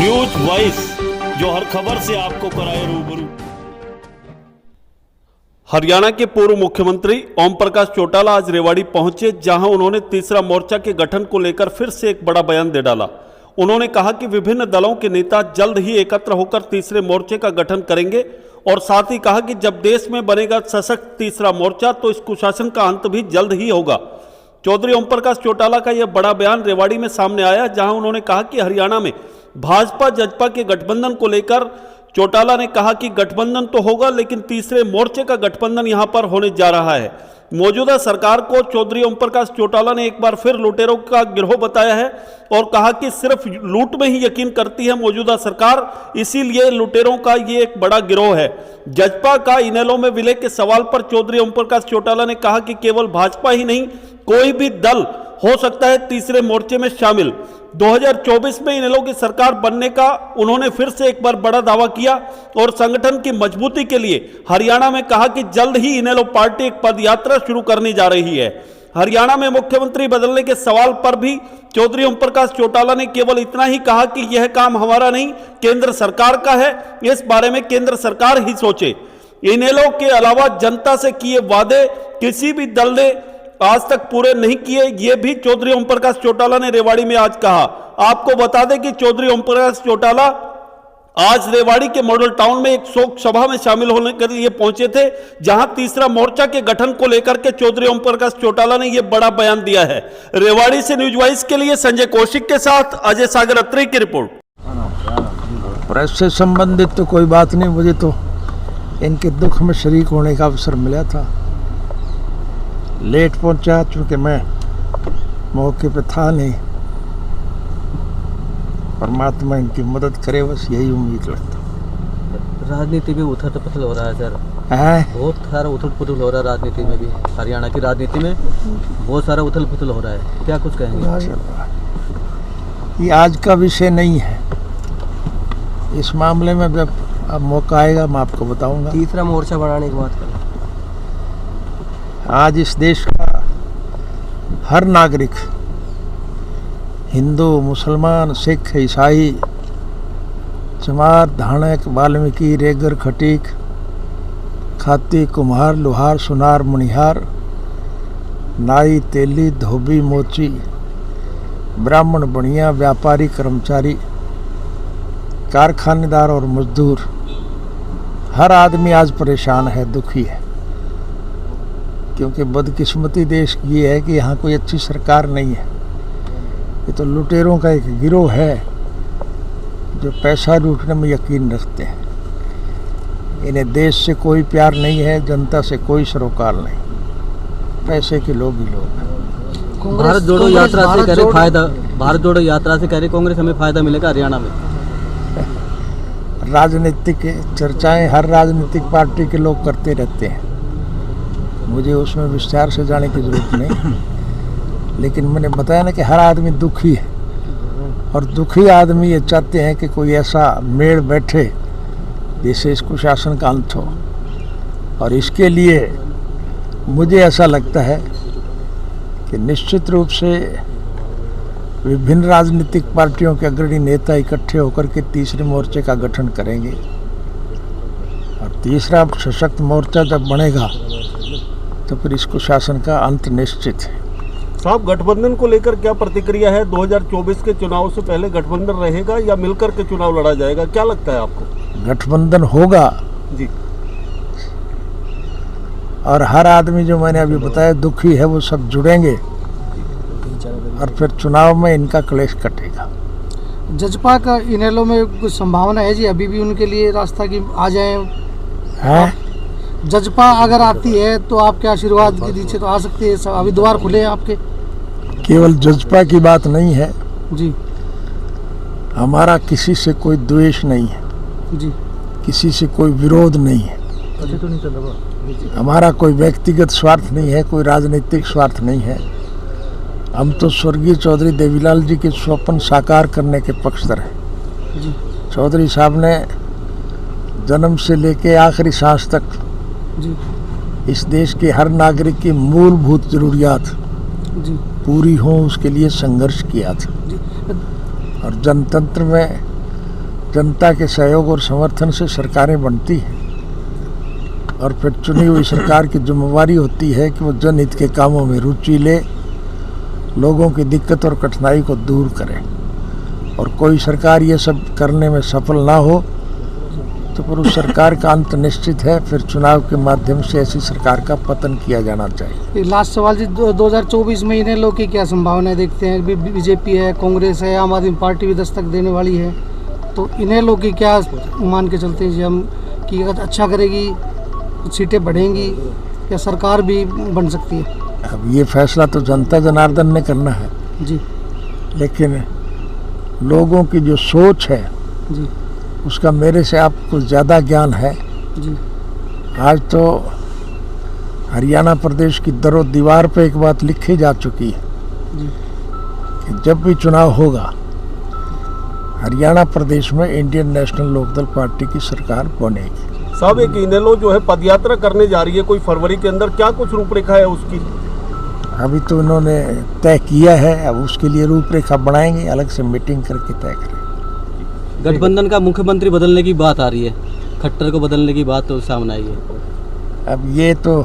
News voice, जो हर खबर से आपको कराए रूबरू। हरियाणा के पूर्व मुख्यमंत्री ओम प्रकाश चौटाला आज रेवाड़ी पहुंचे, जहां उन्होंने तीसरा मोर्चा के गठन को लेकर फिर से एक बड़ा बयान दे डाला। उन्होंने कहा कि विभिन्न दलों के नेता जल्द ही एकत्र होकर तीसरे मोर्चे का गठन करेंगे और साथ ही कहा कि जब देश में बनेगा सशक्त तीसरा मोर्चा तो इस कुशासन का अंत भी जल्द ही होगा। चौधरी ओम प्रकाश चौटाला का यह बड़ा बयान रेवाड़ी में सामने आया, जहां उन्होंने कहा कि हरियाणा में भाजपा जजपा के गठबंधन को लेकर चौटाला ने कहा कि गठबंधन तो होगा, लेकिन तीसरे मोर्चे का गठबंधन यहां पर होने जा रहा है। मौजूदा सरकार को चौधरी ओम प्रकाश चौटाला ने एक बार फिर लुटेरों का गिरोह बताया है और कहा कि सिर्फ लूट में ही यकीन करती है मौजूदा सरकार, इसीलिए लुटेरों का ये एक बड़ा गिरोह है। जजपा का इनेलो में विलय के सवाल पर चौधरी ओम प्रकाश चौटाला ने कहा कि केवल भाजपा ही नहीं, कोई भी दल हो सकता है तीसरे मोर्चे में शामिल। 2024 में इनेलो की सरकार बनने का उन्होंने फिर से एक बार बड़ा दावा किया और संगठन की मजबूती के लिए हरियाणा में कहा कि जल्द ही इनेलो पार्टी एक पदयात्रा शुरू करने जा रही है। हरियाणा में मुख्यमंत्री बदलने के सवाल पर भी चौधरी ओम प्रकाश चौटाला ने केवल इतना ही कहा कि यह काम हमारा नहीं, केंद्र सरकार का है, इस बारे में केंद्र सरकार ही सोचे। इनेलो के अलावा जनता से किए वादे किसी भी दल ने आज तक पूरे नहीं किए, ये भी चौधरी ओम प्रकाश चौटाला ने रेवाड़ी में आज कहा। आपको बता दें कि चौधरी ओम प्रकाश चौटाला आज रेवाड़ी के मॉडल टाउन में एक शोक सभा में शामिल होने के लिए पहुंचे थे, जहां तीसरा मोर्चा के गठन को लेकर के चौधरी ओम प्रकाश चौटाला ने यह बड़ा बयान दिया है। रेवाड़ी से न्यूज वॉइस के लिए संजय कौशिक के साथ अजय सागर अत्री की रिपोर्ट। प्रेस से संबंधित तो कोई बात नहीं, मुझे तो इनके दुख में शरीक होने का अवसर मिला था। लेट पहुंचा चूंकि मैं मौके पे था नहीं। परमात्मा इनकी मदद करे, बस यही उम्मीद लगता। राजनीति में उथल पुथल हो रहा है सर, बहुत सारा उथल पुथल हो रहा है राजनीति में भी। हरियाणा की राजनीति में बहुत सारा उथल पुथल हो रहा है, क्या कुछ कहेंगे? ये आज का विषय नहीं है, इस मामले में जब अब मौका आएगा मैं आपको बताऊंगा। तीसरा मोर्चा बढ़ाने की बात करें, आज इस देश का हर नागरिक, हिंदू मुसलमान सिख ईसाई चमार धाणक वाल्मीकि रेगर खटीक खाती कुम्हार लोहार सुनार मणिहार नाई तेली धोबी मोची ब्राह्मण बनिया व्यापारी कर्मचारी कारखानेदार और मजदूर, हर आदमी आज परेशान है, दुखी है, क्योंकि बदकिस्मती देश की ये है कि यहाँ कोई अच्छी सरकार नहीं है। ये तो लुटेरों का एक गिरोह है जो पैसा लूटने में यकीन रखते हैं। इन्हें देश से कोई प्यार नहीं है, जनता से कोई सरोकार नहीं, पैसे के लोग ही लोग हैं। भारत जोड़ो यात्रा से कह रहे फायदा, भारत जोड़ो यात्रा से कह रहे कांग्रेस हमें फायदा मिलेगा हरियाणा में। राजनीतिक चर्चाएं हर राजनीतिक पार्टी के लोग करते रहते हैं, मुझे उसमें विस्तार से जाने की जरूरत नहीं, लेकिन मैंने बताया ना कि हर आदमी दुखी है और दुखी आदमी ये चाहते हैं कि कोई ऐसा मेड़ बैठे जिससे इस कुशासन का अंत हो। और इसके लिए मुझे ऐसा लगता है कि निश्चित रूप से विभिन्न राजनीतिक पार्टियों के अग्रणी नेता इकट्ठे होकर के तीसरे मोर्चे का गठन करेंगे और तीसरा सशक्त मोर्चा जब बनेगा तो फिर इस कुशासन का अंत निश्चित है। साहब, गठबंधन को लेकर क्या प्रतिक्रिया है? 2024 के चुनाव से पहले गठबंधन रहेगा या मिलकर के चुनाव लड़ा जाएगा, क्या लगता है आपको? गठबंधन होगा जी, और हर आदमी जो मैंने अभी बताया दुखी है, वो सब जुड़ेंगे और फिर चुनाव में इनका क्लेश कटेगा। जजपा का इनेलो में कुछ संभावना है जी, अभी भी उनके लिए रास्ता की आ जाए हैं? जजपा अगर आती है तो आपके आशीर्वाद के नीचे तो आ सकती है, अभी द्वार खुले हैं आपके। केवल जजपा की बात नहीं है जी, हमारा किसी से कोई द्वेष नहीं है जी, किसी से कोई विरोध नहीं है, हमारा कोई व्यक्तिगत स्वार्थ नहीं है, कोई राजनीतिक स्वार्थ नहीं है। हम तो स्वर्गीय चौधरी देवीलाल जी के स्वप्न साकार करने के पक्षधर हैं। जी, चौधरी साहब ने जन्म से लेके आखिरी सांस तक जी, इस देश के हर नागरिक की मूलभूत जरूरियात जी, पूरी हो उसके लिए संघर्ष किया था। जी, और जनतंत्र में जनता के सहयोग और समर्थन से सरकारें बनती हैं और फिर चुनी हुई सरकार की जिम्मेवारी होती है कि वो जनहित के कामों में रुचि ले, लोगों की दिक्कत और कठिनाई को दूर करे। और कोई सरकार ये सब करने में सफल ना हो तो फिर उस सरकार का अंत निश्चित है, फिर चुनाव के माध्यम से ऐसी सरकार का पतन किया जाना चाहिए। लास्ट सवाल जी, 2024 में इनेलो की क्या संभावनाएं देखते हैं? बीजेपी है, कांग्रेस है, आम आदमी पार्टी भी दस्तक देने वाली है, तो इनेलो की क्या मान के चलते हैं जी हम कि अगर अच्छा करेगी, सीटें बढ़ेंगी या सरकार भी बन सकती है? अब ये फैसला तो जनता जनार्दन ने करना है जी, लेकिन लोगों की जो सोच है जी, उसका मेरे से आपको ज़्यादा ज्ञान है। जी, आज तो हरियाणा प्रदेश की दरो दीवार पे एक बात लिखी जा चुकी है जी, कि जब भी चुनाव होगा हरियाणा प्रदेश में इंडियन नेशनल लोकदल पार्टी की सरकार बनेगी। साहब, एक इनेलो जो है पदयात्रा करने जा रही है कोई फरवरी के अंदर, क्या कुछ रूपरेखा है उसकी? अभी तो उन्होंने तय किया है, अब उसके लिए रूपरेखा बनाएंगे, अलग से मीटिंग करके तय करेंगे। गठबंधन का मुख्यमंत्री बदलने की बात आ रही है, खट्टर को बदलने की बात तो सामने आई है। अब ये तो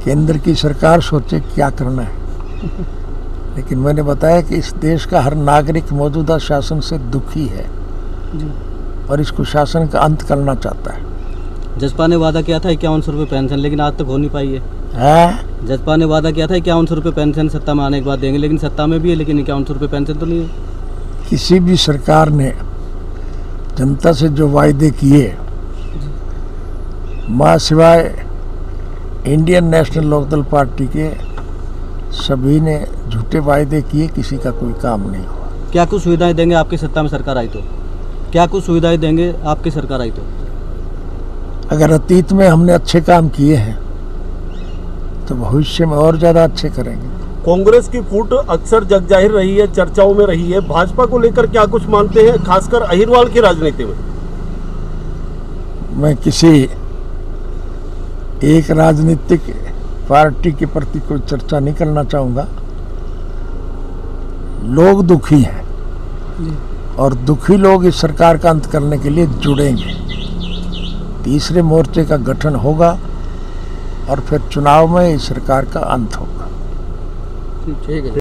केंद्र की सरकार सोचे क्या करना है, लेकिन मैंने बताया कि इस देश का हर नागरिक मौजूदा शासन से दुखी है जी। और इसको शासन का अंत करना चाहता है। जसपा ने वादा किया था 5100 रुपये पेंशन, लेकिन आज तक हो नहीं पाई है। जसपा ने वादा किया था 5100 रुपये पेंशन सत्ता में आने के बाद देंगे, लेकिन सत्ता में भी है लेकिन 5100 रुपये पेंशन तो नहीं है। किसी भी सरकार ने जनता से जो वायदे किए, माँ सिवाय इंडियन नेशनल लोकदल पार्टी के सभी ने झूठे वायदे किए, किसी का कोई काम नहीं हुआ। क्या कुछ सुविधाएं देंगे आपकी सत्ता में सरकार आई तो? क्या कुछ सुविधाएं देंगे आपकी सरकार आई तो? अगर अतीत में हमने अच्छे काम किए हैं तो भविष्य में और ज़्यादा अच्छे करेंगे। कांग्रेस की फूट अक्सर जगजाहिर रही है, चर्चाओं में रही है। भाजपा को लेकर क्या कुछ मानते हैं, खासकर अहिरवाल की राजनीति में? मैं किसी एक राजनीतिक पार्टी के प्रति कोई चर्चा नहीं करना चाहूँगा। लोग दुखी हैं और दुखी लोग इस सरकार का अंत करने के लिए जुड़ेंगे। तीसरे मोर्चे का गठन होगा और फिर चुनाव में इस सरकार का अंत होगा। ठीक है।